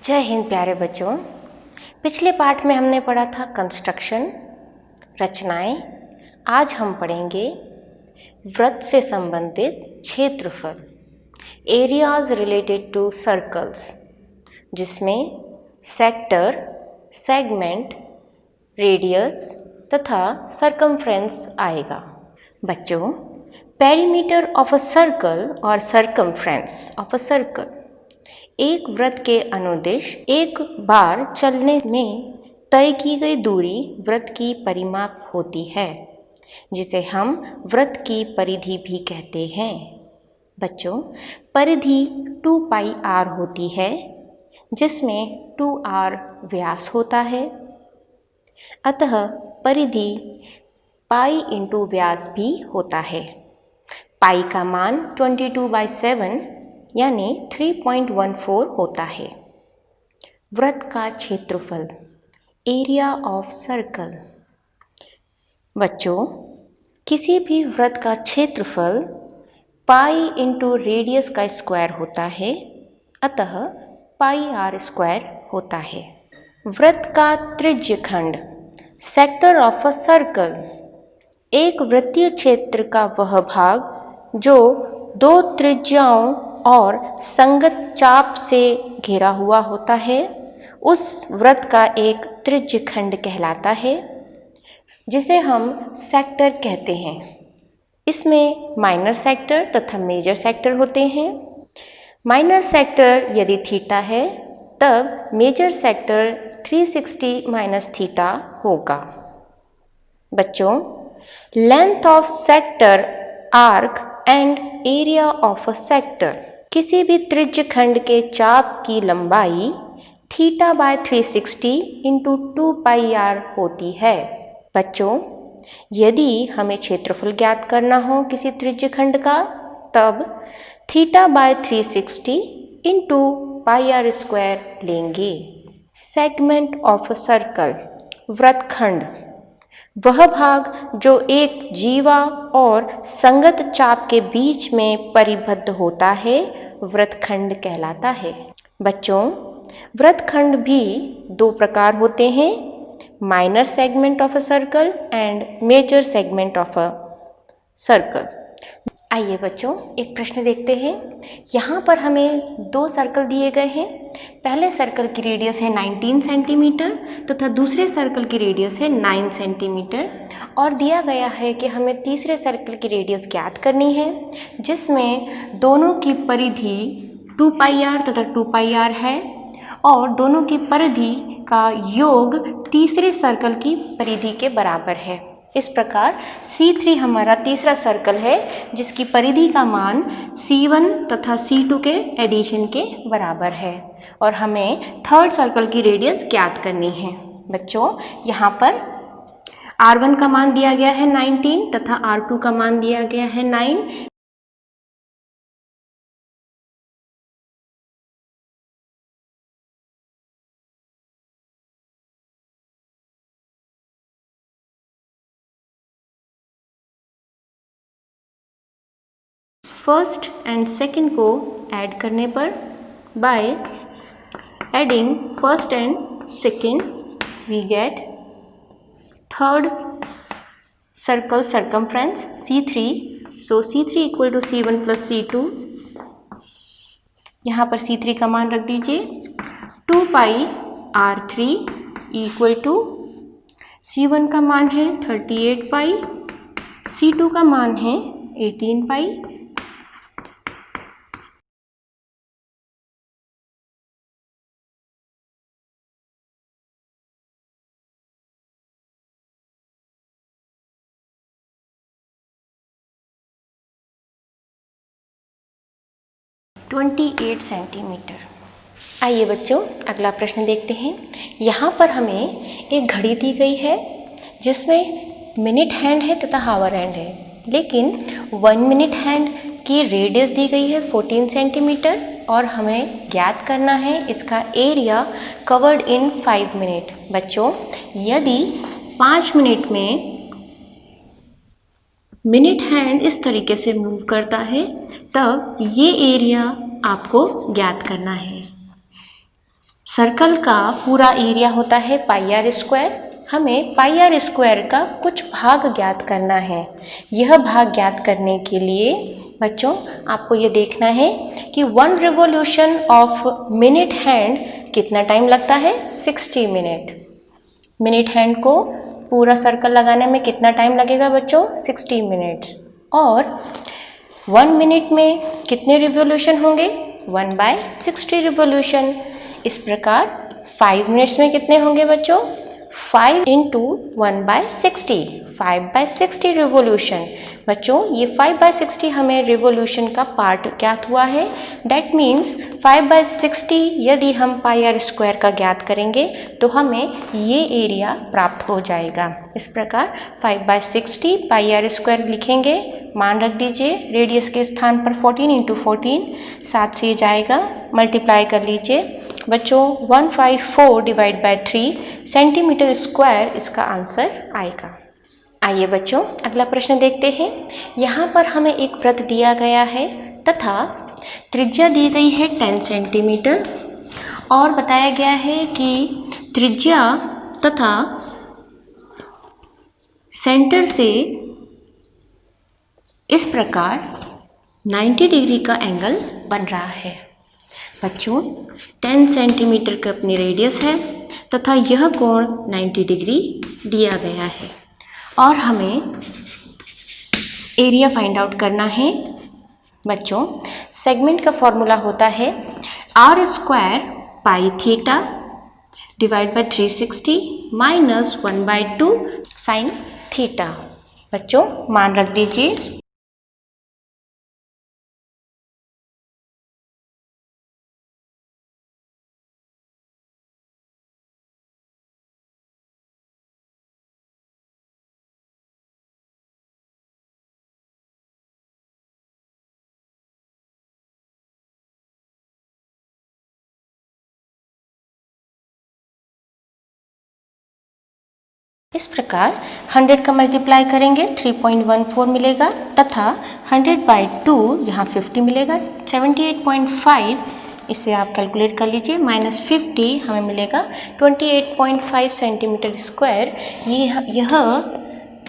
जय हिंद प्यारे बच्चों। पिछले पाठ में हमने पढ़ा था कंस्ट्रक्शन, रचनाएं। आज हम पढ़ेंगे वृत्त से संबंधित क्षेत्रफल, एरियाज रिलेटेड टू सर्कल्स, जिसमें सेक्टर, सेगमेंट, रेडियस तथा सरकमफ्रेंस आएगा। बच्चों, पेरीमीटर ऑफ अ सर्कल और सरकमफ्रेंस ऑफ अ सर्कल, एक वृत्त के अनुदिश एक बार चलने में तय की गई दूरी वृत्त की परिमाप होती है, जिसे हम वृत्त की परिधि भी कहते हैं। बच्चों, परिधि 2πr होती है, जिसमें 2r व्यास होता है। अतः परिधि पाई इंटू व्यास भी होता है। पाई का मान 22/7 यानी 3.14 होता है। वृत्त का क्षेत्रफल, एरिया ऑफ सर्कल। बच्चों, किसी भी वृत्त का क्षेत्रफल पाई इंटू रेडियस का स्क्वायर होता है, अतः पाई आर स्क्वायर होता है। वृत्त का त्रिज्य खंड, सेक्टर ऑफ अ सर्कल, एक वृत्तीय क्षेत्र का वह भाग जो दो त्रिज्याओं और संगत चाप से घिरा हुआ होता है, उस वृत्त का एक त्रिज्य खंड कहलाता है, जिसे हम सेक्टर कहते हैं। इसमें माइनर सेक्टर तथा मेजर सेक्टर होते हैं। माइनर सेक्टर यदि थीटा है, तब मेजर सेक्टर 360 माइनस थीटा होगा। बच्चों, length of sector arc and area of a sector, किसी भी त्रिज्य खंड के चाप की लंबाई θ/360 इंटू 2πr होती है। बच्चों, यदि हमें क्षेत्रफल ज्ञात करना हो किसी त्रिज्य खंड का, तब θ/360 इंटू πr² लेंगे। सेगमेंट ऑफ अ सर्कल, वृत्तखंड, वह भाग जो एक जीवा और संगत चाप के बीच में परिबद्ध होता है, वृत्तखंड कहलाता है। बच्चों, वृत्तखंड भी दो प्रकार होते हैं, minor segment of a circle and major segment of a circle. आइए बच्चों, एक प्रश्न देखते हैं। यहाँ पर हमें दो सर्कल दिए गए हैं। पहले सर्कल की रेडियस है 19 सेंटीमीटर तथा दूसरे सर्कल की रेडियस है 9 सेंटीमीटर, और दिया गया है कि हमें तीसरे सर्कल की रेडियस ज्ञात करनी है, जिसमें दोनों की परिधि 2πr तथा 2πr है और दोनों की परिधि का योग तीसरे सर्कल की परिधि के बराबर है। इस प्रकार C3 हमारा तीसरा सर्कल है, जिसकी परिधि का मान C1 तथा C2 के एडिशन के बराबर है, और हमें थर्ड सर्कल की रेडियस ज्ञात करनी है। बच्चों, यहाँ पर R1 का मान दिया गया है 19 तथा R2 का मान दिया गया है 9। फर्स्ट एंड सेकंड को ऐड करने पर, by adding first and second, we get third circle circumference C3। So C3 equal to C1 plus C2। यहाँ पर C3 का मान रख दीजिए 2πr3 इक्वल टू C1 का मान है 38π, C2 का मान है 18π। (28 सेंटीमीटर। आइए बच्चों, अगला प्रश्न देखते हैं। यहाँ पर हमें एक घड़ी दी गई है, जिसमें मिनट हैंड है तथा हावर हैंड है, लेकिन 1 मिनट हैंड की रेडियस दी गई है 14 सेंटीमीटर, और हमें ज्ञात करना है इसका एरिया कवर्ड इन 5 मिनट। बच्चों, यदि 5 मिनट में मिनट हैंड इस तरीके से मूव करता है, तब ये एरिया आपको ज्ञात करना है। सर्कल का पूरा एरिया होता है पाई आर स्क्वायर। हमें पाई आर स्क्वायर का कुछ भाग ज्ञात करना है। यह भाग ज्ञात करने के लिए बच्चों आपको ये देखना है कि 1 रिवॉल्यूशन ऑफ मिनट हैंड कितना टाइम लगता है, 60 मिनट। मिनट हैंड को पूरा सर्कल लगाने में कितना टाइम लगेगा बच्चों, 60 मिनट्स। और 1 मिनट में कितने रिवॉल्यूशन होंगे, 1/60 रिवॉल्यूशन। इस प्रकार 5 मिनट्स में कितने होंगे बच्चों, 5 × 1/60, 5/60 रिवॉल्यूशन। बच्चों ये 5/60 हमें रिवॉल्यूशन का पार्ट ज्ञात हुआ है। दैट मीन्स 5/60 यदि हम पाई आर स्क्वायर का ज्ञात करेंगे तो हमें ये एरिया प्राप्त हो जाएगा। इस प्रकार 5/60 पाई आर स्क्वायर लिखेंगे। मान रख दीजिए, रेडियस के स्थान पर 14 × 14, 7 से जाएगा, मल्टीप्लाई कर लीजिए बच्चों। 154/3 सेंटीमीटर स्क्वायर इसका आंसर आएगा। आइए बच्चों अगला प्रश्न देखते हैं। यहाँ पर हमें एक वृत्त दिया गया है तथा त्रिज्या दी गई है 10 सेंटीमीटर और बताया गया है कि त्रिज्या तथा सेंटर से इस प्रकार 90 डिग्री का एंगल बन रहा है। बच्चों 10 सेंटीमीटर का अपनी रेडियस है तथा यह कोण 90 डिग्री दिया गया है और हमें एरिया फाइंड आउट करना है। बच्चों सेगमेंट का फॉर्मूला होता है r² pi theta divide by 360 minus 1/2 sine theta. बच्चों मान रख दीजिए। इस प्रकार 100 का मल्टीप्लाई करेंगे 3.14 मिलेगा तथा 100/2 यहाँ 50 मिलेगा 78.5। इसे आप कैलकुलेट कर लीजिए, -50 हमें मिलेगा 28.5 सेंटीमीटर स्क्वायर। यह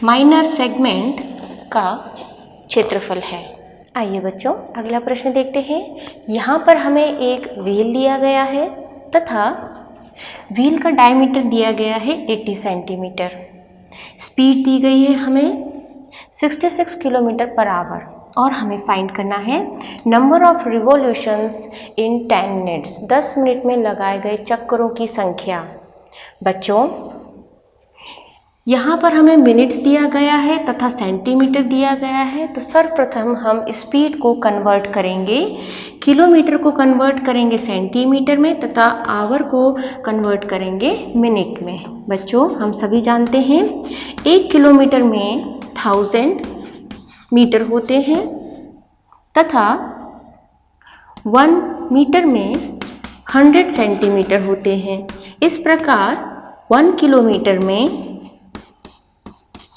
माइनर सेगमेंट का क्षेत्रफल है। आइए बच्चों अगला प्रश्न देखते हैं। यहाँ पर हमें एक व्हील दिया गया है तथा व्हील का डायमीटर दिया गया है 80 सेंटीमीटर। स्पीड दी गई है हमें 66 किलोमीटर पर आवर और हमें फाइंड करना है number of revolutions in 10 minutes, 10 minute में लगाए गए चक्करों की संख्या। बच्चों यहाँ पर हमें मिनट्स दिया गया है तथा सेंटीमीटर दिया गया है, तो सर्वप्रथम हम स्पीड को कन्वर्ट करेंगे, किलोमीटर को कन्वर्ट करेंगे सेंटीमीटर में तथा आवर को कन्वर्ट करेंगे मिनट में। बच्चों हम सभी जानते हैं 1 किलोमीटर में 1000 मीटर होते हैं तथा 1 मीटर में 100 सेंटीमीटर होते हैं। इस प्रकार 1 किलोमीटर में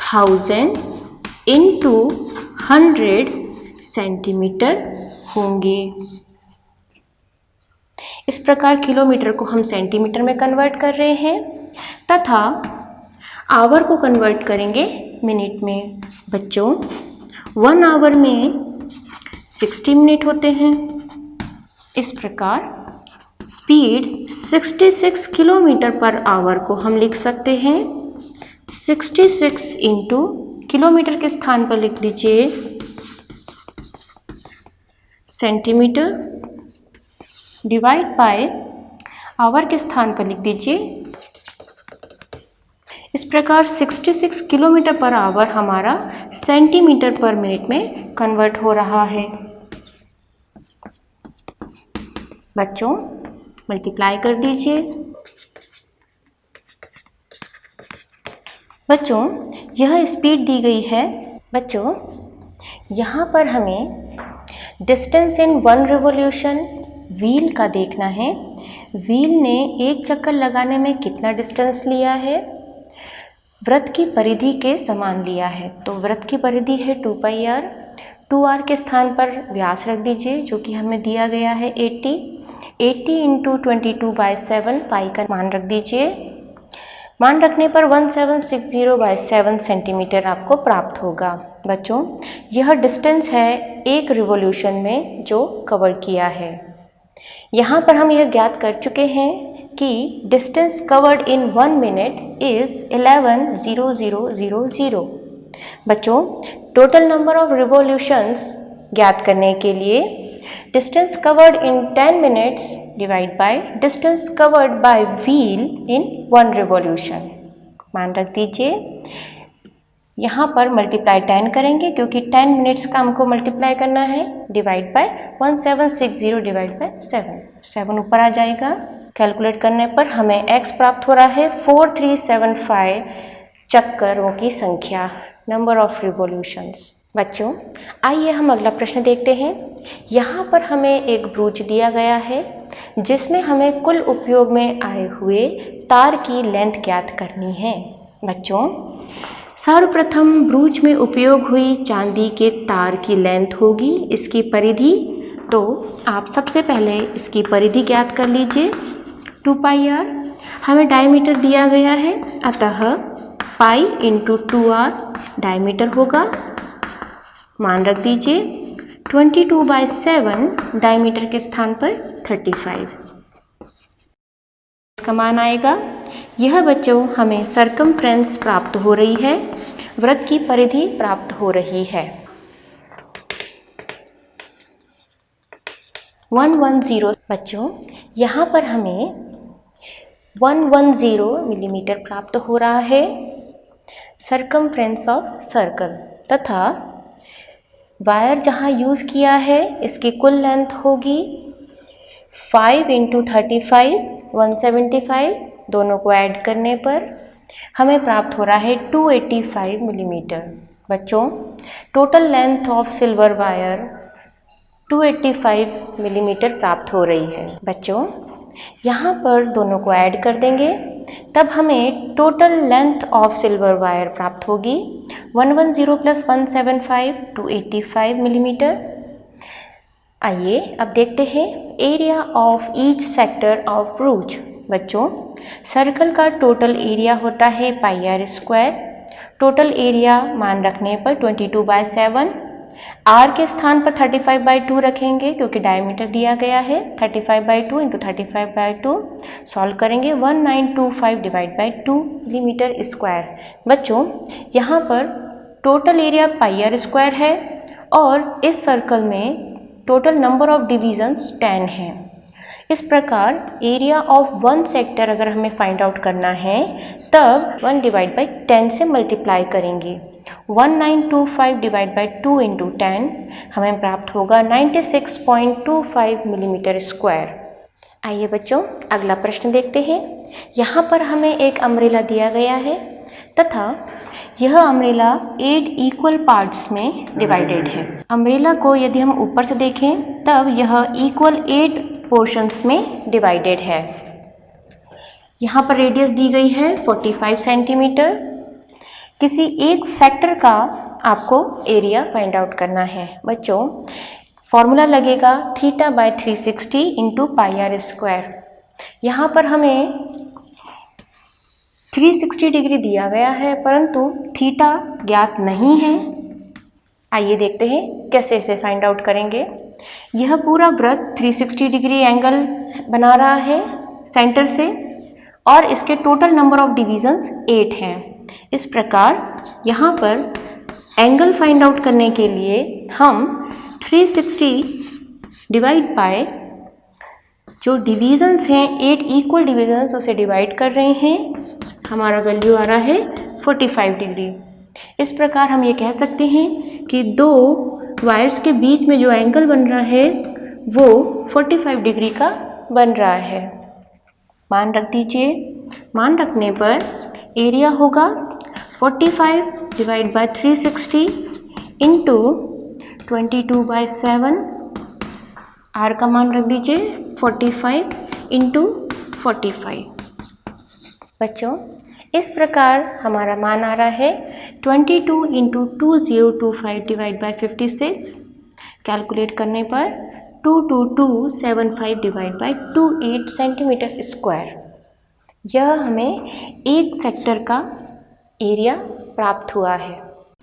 1000 × 100 सेंटीमीटर होंगे। इस प्रकार किलोमीटर को हम सेंटीमीटर में कन्वर्ट कर रहे हैं तथा आवर को कन्वर्ट करेंगे मिनट में। बच्चों 1 आवर में 60 मिनट होते हैं। इस प्रकार स्पीड 66 किलोमीटर पर आवर को हम लिख सकते हैं 66 इंटू किलोमीटर के स्थान पर लिख दीजिए सेंटीमीटर डिवाइड बाय आवर के स्थान पर लिख दीजिए। इस प्रकार 66 किलोमीटर पर आवर हमारा सेंटीमीटर पर मिनट में कन्वर्ट हो रहा है। बच्चों मल्टीप्लाई कर दीजिए। बच्चों यह स्पीड दी गई है। बच्चों यहाँ पर हमें डिस्टेंस इन 1 रिवॉल्यूशन व्हील का देखना है। व्हील ने एक चक्कर लगाने में कितना डिस्टेंस लिया है, वृत्त की परिधि के समान लिया है। तो वृत्त की परिधि है 2πr, 2r के स्थान पर व्यास रख दीजिए जो कि हमें दिया गया है 80। 80 इंटू 22/7 पाई का मान रख दीजिए। मान रखने पर 1760/7 सेंटीमीटर आपको प्राप्त होगा। बच्चों, यह डिस्टेंस है एक रिवॉल्यूशन में जो कवर किया है। यहाँ पर हम यह ज्ञात कर चुके हैं कि distance covered in 1 minute is 11:00:00। बच्चों, टोटल नंबर ऑफ रिवॉल्यूशंस ज्ञात करने के लिए distance covered in 10 minutes divide by distance covered by wheel in 1 revolution. मान रख दीजिए। यहाँ पर मल्टीप्लाई 10 करेंगे क्योंकि 10 मिनट्स का हमको मल्टीप्लाई करना है, डिवाइड बाय 1760 डिवाइड बाय 7 ऊपर आ जाएगा। कैलकुलेट करने पर हमें x प्राप्त हो रहा है 4375 चक्करों की संख्या, नंबर ऑफ रिवॉल्यूशंस। बच्चों, आइए हम अगला प्रश्न देखते हैं। यहाँ पर हमें एक ब्रूच दिया गया है जिसमें हमें कुल उपयोग में आए हुए तार की लेंथ ज्ञात करनी है। बच्चों, सर्वप्रथम ब्रूच में उपयोग हुई चांदी के तार की लेंथ होगी इसकी परिधि। तो आप सबसे पहले इसकी परिधि ज्ञात कर लीजिए, 2πr। हमें डायमीटर दिया गया है, अतः पाई इंटू 2r डायमीटर होगा। मान रख दीजिए 22/7 डायमीटर के स्थान पर 35 इसका मान आएगा। यह बच्चों हमें सरकमफ्रेंस प्राप्त हो रही है, वृत्त की परिधि प्राप्त हो रही है। 110। बच्चों, यहाँ पर हमें 110 मिलीमीटर प्राप्त हो रहा है सरकमफ्रेंस ऑफ सर्कल, तथा वायर जहाँ यूज़ किया है इसकी कुल लेंथ होगी 5 इंटू 35 175। दोनों को ऐड करने पर हमें प्राप्त हो रहा है 285 मिलीमीटर। बच्चों, total length of silver wire 285 millimetre प्राप्त हो रही है। बच्चों, यहाँ पर दोनों को ऐड कर देंगे तब हमें total length of silver wire प्राप्त होगी 110 + 175 285 मिलीमीटर। आइए अब देखते हैं area of each sector of ब्रूच। बच्चों, सर्कल का टोटल एरिया होता है πr²। टोटल एरिया मान रखने पर 22/7, r के स्थान पर 35/2 रखेंगे क्योंकि डायमीटर दिया गया है। 35/2 इंटू 35/2 सॉल्व करेंगे 1925 डिवाइड बाई 2 मिलीमीटर स्क्वायर। बच्चों, यहाँ पर टोटल एरिया πr² है और इस सर्कल में टोटल नंबर ऑफ डिविजन्स 10 हैं। इस प्रकार एरिया ऑफ 1 सेक्टर अगर हमें फाइंड आउट करना है तब 1 डिवाइड बाई 10 से मल्टीप्लाई करेंगे। 1925 डिवाइड बाई 2 इंटू 10 हमें प्राप्त होगा 96.25 मिलीमीटर स्क्वायर। आइए बच्चों, अगला प्रश्न देखते हैं। यहाँ पर हमें एक अम्ब्रेला दिया गया है तथा यह अम्ब्रेला 8 इक्वल पार्ट्स में डिवाइडेड है। अम्ब्रेला को यदि हम ऊपर से देखें तब यह इक्वल 8 पोर्शंस में डिवाइडेड है। यहाँ पर रेडियस दी गई है 45 सेंटीमीटर। किसी एक सेक्टर का आपको एरिया फाइंड आउट करना है। बच्चों, फॉर्मूला लगेगा θ/360 इंटू πr²। यहाँ पर हमें 360 डिग्री दिया गया है परंतु थीटा ज्ञात नहीं है। आइए देखते हैं कैसे इसे फाइंड आउट करेंगे। यह पूरा वृत्त 360 डिग्री एंगल बना रहा है सेंटर से और इसके टोटल नंबर ऑफ डिविजन्स 8 हैं। इस प्रकार यहाँ पर एंगल फाइंड आउट करने के लिए हम 360 डिवाइड बाय जो डिविजन्स हैं 8 इक्वल डिविजन्स उसे डिवाइड कर रहे हैं। हमारा वैल्यू आ रहा है 45 डिग्री। इस प्रकार हम ये कह सकते हैं कि दो वायर्स के बीच में जो एंगल बन रहा है वो 45 डिग्री का बन रहा है। मान रख दीजिए। मान रखने पर एरिया होगा 45 डिवाइड बाय 360 इंटू 22/7। आर का मान रख दीजिए 45 इंटू 45। बच्चों, इस प्रकार हमारा मान आ रहा है 22 इंटू 2025 डिवाइड बाई 56। कैलकुलेट करने पर 22275 डिवाइड बाई 28 सेंटीमीटर स्क्वायर। यह हमें एक सेक्टर का एरिया प्राप्त हुआ है।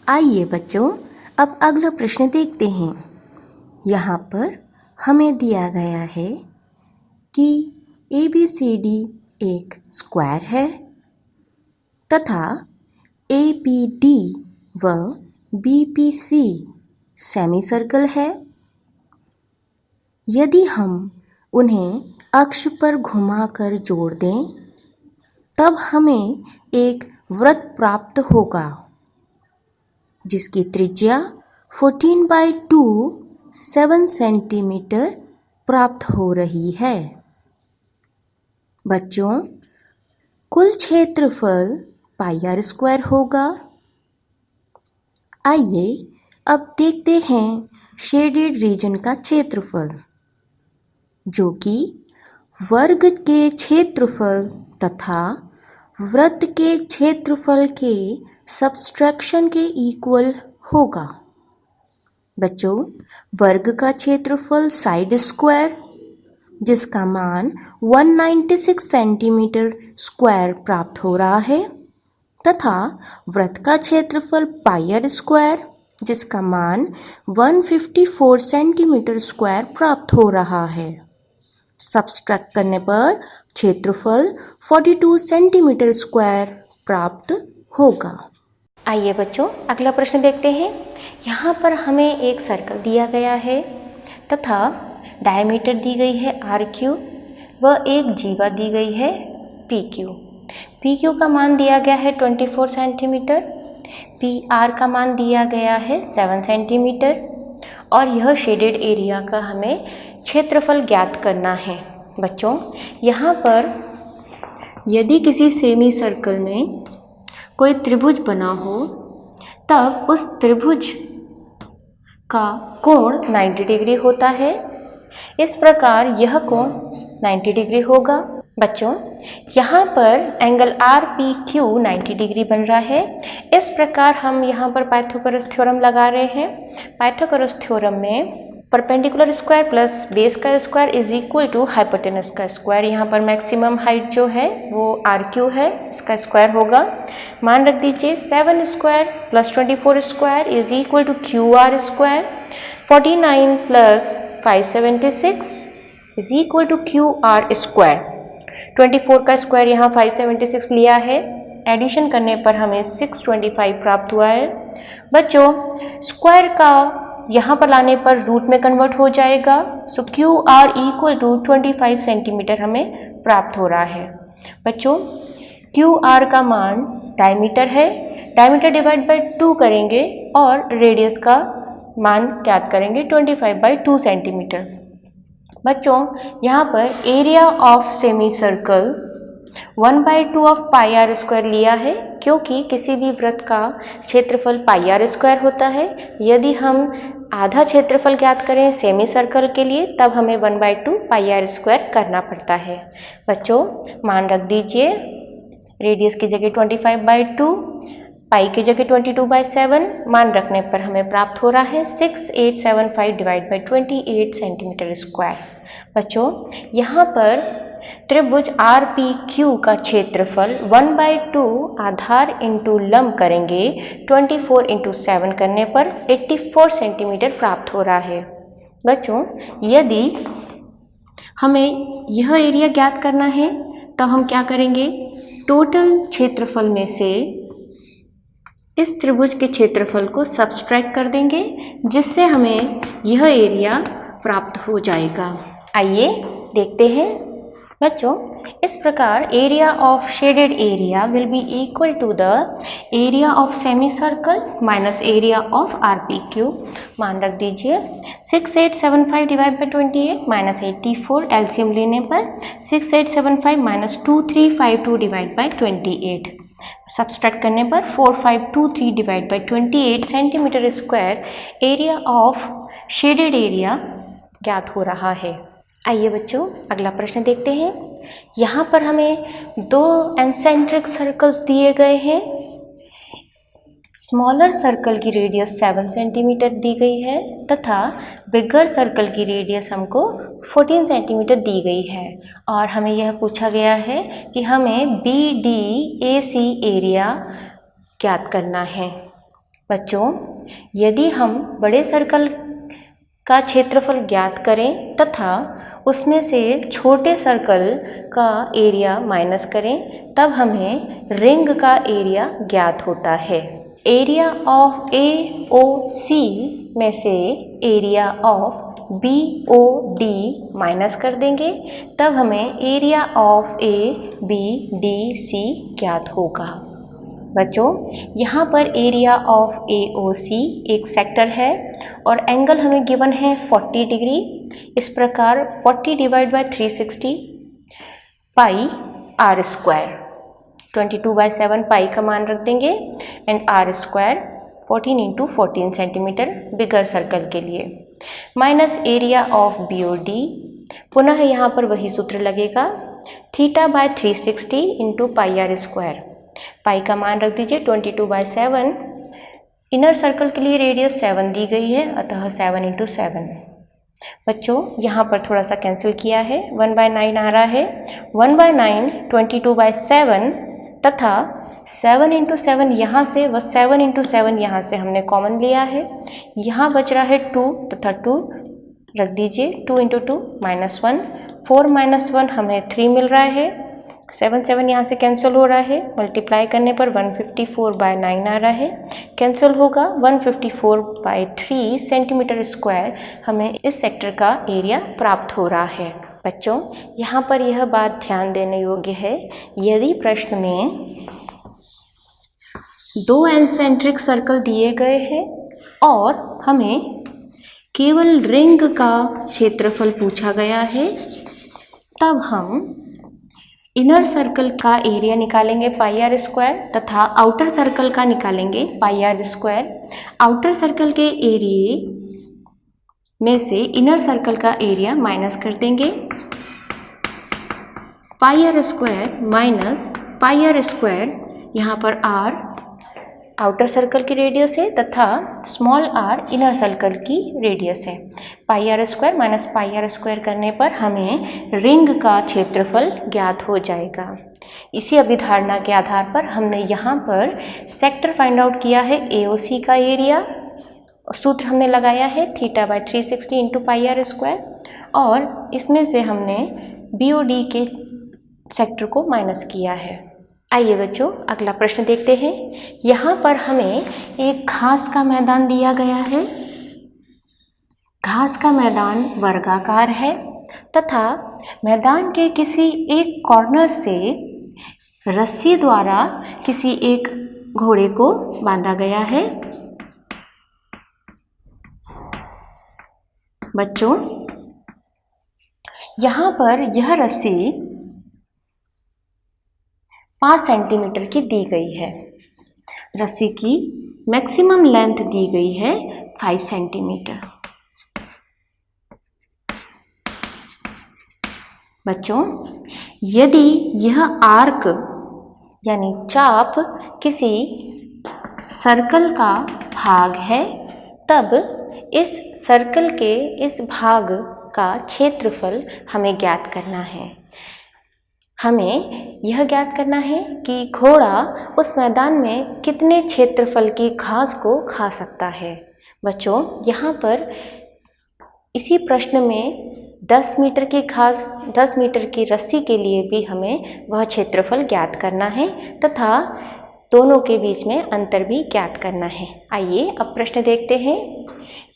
आइए बच्चों, अब अगला प्रश्न देखते हैं। यहाँ पर हमें दिया गया है कि ABCD एक स्क्वायर है तथा ABD व BPC सेमी सर्कल है। यदि हम उन्हें अक्ष पर घुमाकर जोड़ दें तब हमें एक वृत्त प्राप्त होगा जिसकी त्रिज्या 14/2 7 सेंटीमीटर प्राप्त हो रही है। बच्चों, कुल क्षेत्रफल πr² होगा। आइए अब देखते हैं शेडेड रीजन का क्षेत्रफल, जो कि वर्ग के क्षेत्रफल तथा वृत्त के क्षेत्रफल के सब्सट्रैक्शन के इक्वल होगा। बच्चों, वर्ग का क्षेत्रफल साइड स्क्वायर जिसका मान 196 सेंटीमीटर स्क्वायर प्राप्त हो रहा है तथा वृत्त का क्षेत्रफल πr² जिसका मान 154 सेंटीमीटर स्क्वायर प्राप्त हो रहा है। सब्सट्रैक्ट करने पर क्षेत्रफल 42 सेंटीमीटर स्क्वायर प्राप्त होगा। आइए बच्चों, अगला प्रश्न देखते हैं। यहाँ पर हमें एक सर्कल दिया गया है तथा डायमीटर दी गई है RQ व एक जीवा दी गई है PQ का मान दिया गया है 24 सेंटीमीटर, PR का मान दिया गया है 7 सेंटीमीटर और यह शेडेड एरिया का हमें क्षेत्रफल ज्ञात करना है। बच्चों, यहाँ पर यदि किसी सेमी सर्कल में कोई त्रिभुज बना हो तब उस त्रिभुज का कोण 90 डिग्री होता है। इस प्रकार यह कोण 90 डिग्री होगा। बच्चों, यहाँ पर एंगल RPQ 90 डिग्री बन रहा है। इस प्रकार हम यहाँ पर पाइथागोरस थ्योरम लगा रहे हैं। पाइथागोरस थ्योरम में परपेंडिकुलर स्क्वायर प्लस बेस का square is equal to hypotenuse का स्क्वायर। यहाँ पर मैक्सिमम हाइट जो है वो RQ है, इसका स्क्वायर होगा। मान रख दीजिए 7 square plus 24 square is equal to QR square. 49 plus 576 is equal to QR square. 24 का स्क्वायर यहाँ 576 लिया है, एडिशन करने पर हमें 625 प्राप्त हुआ है। बच्चों, स्क्वायर का यहाँ पर लाने पर रूट में कन्वर्ट हो जाएगा, सो QR इक्वल टू 25 सेंटीमीटर हमें प्राप्त हो रहा है। बच्चों, QR का मान डायमीटर है, डायमीटर डिवाइड बाई 2 करेंगे और रेडियस का मान ज्ञात करेंगे 25/2 सेंटीमीटर। बच्चों, यहाँ पर area of semi circle 1/2 of πr² लिया है क्योंकि किसी भी वृत्त का क्षेत्रफल πr² होता है। यदि हम आधा क्षेत्रफल ज्ञात करें सेमी सर्कल के लिए तब हमें 1/2 πr² करना पड़ता है। बच्चों, मान रख दीजिए, रेडियस की जगह 25/2, पाई की जगह 22/7, मान रखने पर हमें प्राप्त हो रहा है 6875 डिवाइड बाई 28 सेंटीमीटर स्क्वायर। बच्चों, यहाँ पर त्रिभुज RPQ का क्षेत्रफल 1/2 आधार इंटू लंब करेंगे 24 इंटू 7 करने पर 84 सेंटीमीटर प्राप्त हो रहा है। बच्चों, यदि हमें यह एरिया ज्ञात करना है तब हम क्या करेंगे, टोटल क्षेत्रफल में से इस त्रिभुज के क्षेत्रफल को सब्सट्रैक्ट कर देंगे जिससे हमें यह एरिया प्राप्त हो जाएगा। आइए देखते हैं। बच्चों, इस प्रकार area of shaded area will be equal to the area of semi circle minus area of RPQ। मान रख दीजिए 6875 डिवाइड बाई 28 माइनस 84, एलसीएम लेने पर 6875 माइनस 2352 डिवाइड बाई 28, सब्सट्रैक्ट करने पर 4523 divide by 28 centimetre square area of shaded area ज्ञात हो रहा है। आइए बच्चों, अगला प्रश्न देखते हैं। यहाँ पर हमें 2 एंसेंट्रिक सर्कल्स दिए गए हैं। स्मॉलर सर्कल की रेडियस 7 सेंटीमीटर दी गई है तथा बिगर सर्कल की रेडियस हमको 14 सेंटीमीटर दी गई है और हमें यह पूछा गया है कि हमें BDAC एरिया ज्ञात करना है। बच्चों, यदि हम बड़े सर्कल का क्षेत्रफल ज्ञात करें तथा उसमें से छोटे सर्कल का एरिया माइनस करें तब हमें रिंग का एरिया ज्ञात होता है। एरिया ऑफ AOC में से एरिया ऑफ BOD माइनस कर देंगे तब हमें एरिया ऑफ ABDC ज्ञात होगा। बच्चों, यहाँ पर एरिया ऑफ AOC एक सेक्टर है और एंगल हमें गिवन है 40 डिग्री। इस प्रकार 40 divide by 360 pi r square 22/7 पाई का मान रख देंगे and r square 14 into 14 centimetre bigger circle के लिए माइनस एरिया ऑफ BOD। पुनः यहाँ पर वही सूत्र लगेगा θ/360 इंटू पाई r स्क्वायर। पाई का मान रख दीजिए 22/7। इनर सर्कल के लिए रेडियस 7 दी गई है अतः 7 इंटू 7। बच्चों, यहाँ पर थोड़ा सा कैंसिल किया है, 1/9 आ रहा है। 1/9 22/7 तथा 7 इंटू 7 यहाँ से व 7 इंटू 7 यहाँ से हमने कॉमन लिया है। यहाँ बच रहा है 2 तथा 2 रख दीजिए। 2 इंटू 2 -1, 4 - 1 हमें 3 मिल रहा है। 7 यहाँ से कैंसिल हो रहा है, मल्टीप्लाई करने पर 154/9 आ रहा है, कैंसिल होगा। 154/3 सेंटीमीटर स्क्वायर हमें इस सेक्टर का एरिया प्राप्त हो रहा है। बच्चों, यहाँ पर यह बात ध्यान देने योग्य है, यदि प्रश्न में 2 एनसेंट्रिक सर्कल दिए गए हैं और हमें केवल रिंग का क्षेत्रफल पूछा गया है तब हम इनर सर्कल का एरिया निकालेंगे पाई r स्क्वायर तथा आउटर सर्कल का निकालेंगे पाई r स्क्वायर। आउटर सर्कल के एरिया में से इनर सर्कल का एरिया माइनस कर देंगे। पाई r square minus pi r square, यहाँ पर r आउटर सर्कल की रेडियस है तथा स्मॉल r इनर सर्कल की रेडियस है। पाई r square minus pi r square करने पर हमें रिंग का क्षेत्रफल ज्ञात हो जाएगा। इसी अभिधारणा के आधार पर हमने यहाँ पर सेक्टर फाइंड आउट किया है AOC का एरिया। सूत्र हमने लगाया है θ/360 इंटू पाई r स्क्वायर और इसमें से हमने BOD के सेक्टर को माइनस किया है। आइए बच्चों, अगला प्रश्न देखते हैं। यहाँ पर हमें एक घास का मैदान दिया गया है। घास का मैदान वर्गाकार है तथा मैदान के किसी एक कॉर्नर से रस्सी द्वारा किसी एक घोड़े को बांधा गया है। बच्चों, यहाँ पर यह रस्सी 5 सेंटीमीटर की दी गई है। रस्सी की मैक्सिमम लेंथ दी गई है 5 सेंटीमीटर। बच्चों, यदि यह आर्क यानी चाप किसी सर्कल का भाग है तब इस सर्कल के इस भाग का क्षेत्रफल हमें ज्ञात करना है। हमें यह ज्ञात करना है कि घोड़ा उस मैदान में कितने क्षेत्रफल की घास को खा सकता है। बच्चों, यहाँ पर इसी प्रश्न में 10 मीटर की घास 10 मीटर की रस्सी के लिए भी हमें वह क्षेत्रफल ज्ञात करना है तथा दोनों के बीच में अंतर भी ज्ञात करना है। आइए अब प्रश्न देखते हैं।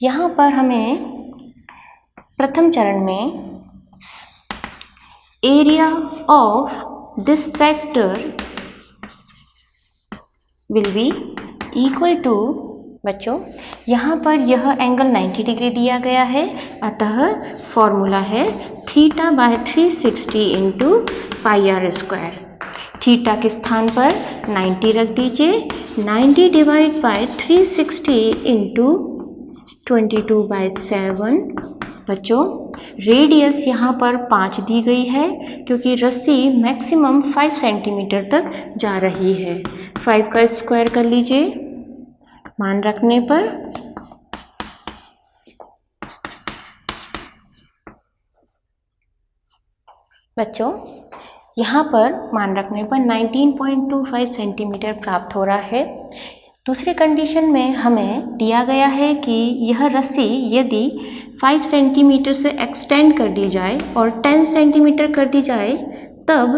यहाँ पर हमें प्रथम चरण में area of this sector will be equal to, बच्चों यहाँ पर यह एंगल 90 डिग्री दिया गया है अतः फॉर्मूला है θ/360 into pi r square. Theta के स्थान पर 90 रख दीजिए। 90 डिवाइड बाय 360 इंटू 22/7। बच्चों, रेडियस यहाँ पर 5 दी गई है क्योंकि रस्सी मैक्सिमम 5 सेंटीमीटर तक जा रही है। 5 का स्क्वायर कर लीजिए मान रखने पर बच्चों यहाँ पर मान रखने पर 19.25 सेंटीमीटर प्राप्त हो रहा है। दूसरे कंडीशन में हमें दिया गया है कि यह रस्सी यदि 5 सेंटीमीटर से एक्सटेंड कर दी जाए और 10 सेंटीमीटर कर दी जाए तब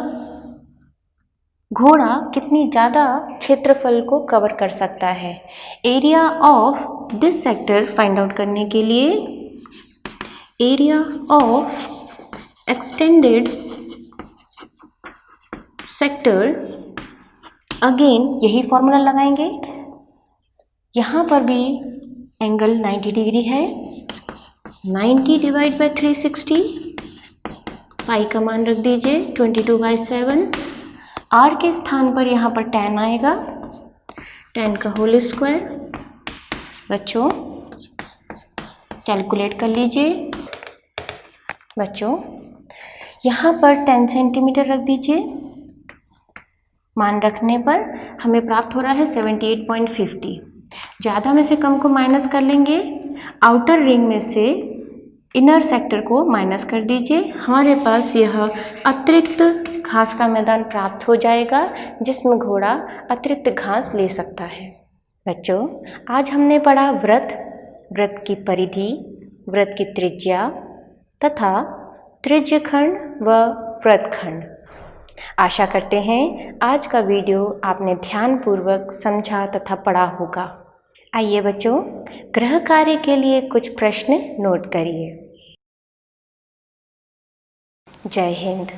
घोड़ा कितनी ज़्यादा क्षेत्रफल को कवर कर सकता है। Area of this sector find out करने के लिए area of extended sector, again यही फॉर्मूला लगाएंगे। यहाँ पर भी एंगल 90 डिग्री है। 90 डिवाइड बाय 360, पाई का मान रख दीजिए 22/7। आर के स्थान पर यहाँ पर 10 आएगा, 10 का होल स्क्वायर। बच्चों कैलकुलेट कर लीजिए। बच्चों यहाँ पर 10 सेंटीमीटर रख दीजिए। मान रखने पर हमें प्राप्त हो रहा है 78.50। ज़्यादा में से कम को माइनस कर लेंगे। आउटर रिंग में से इनर सेक्टर को माइनस कर दीजिए। हमारे पास यह अतिरिक्त घास का मैदान प्राप्त हो जाएगा जिसमें घोड़ा अतिरिक्त घास ले सकता है। बच्चों आज हमने पढ़ा वृत्त की परिधि, वृत्त की त्रिज्या तथा त्रिज्यखंड व वृत्तखंड। आशा करते हैं आज का वीडियो आपने ध्यानपूर्वक समझा तथा पढ़ा होगा। आइए बच्चों गृह कार्य के लिए कुछ प्रश्न नोट करिए। जय हिंद।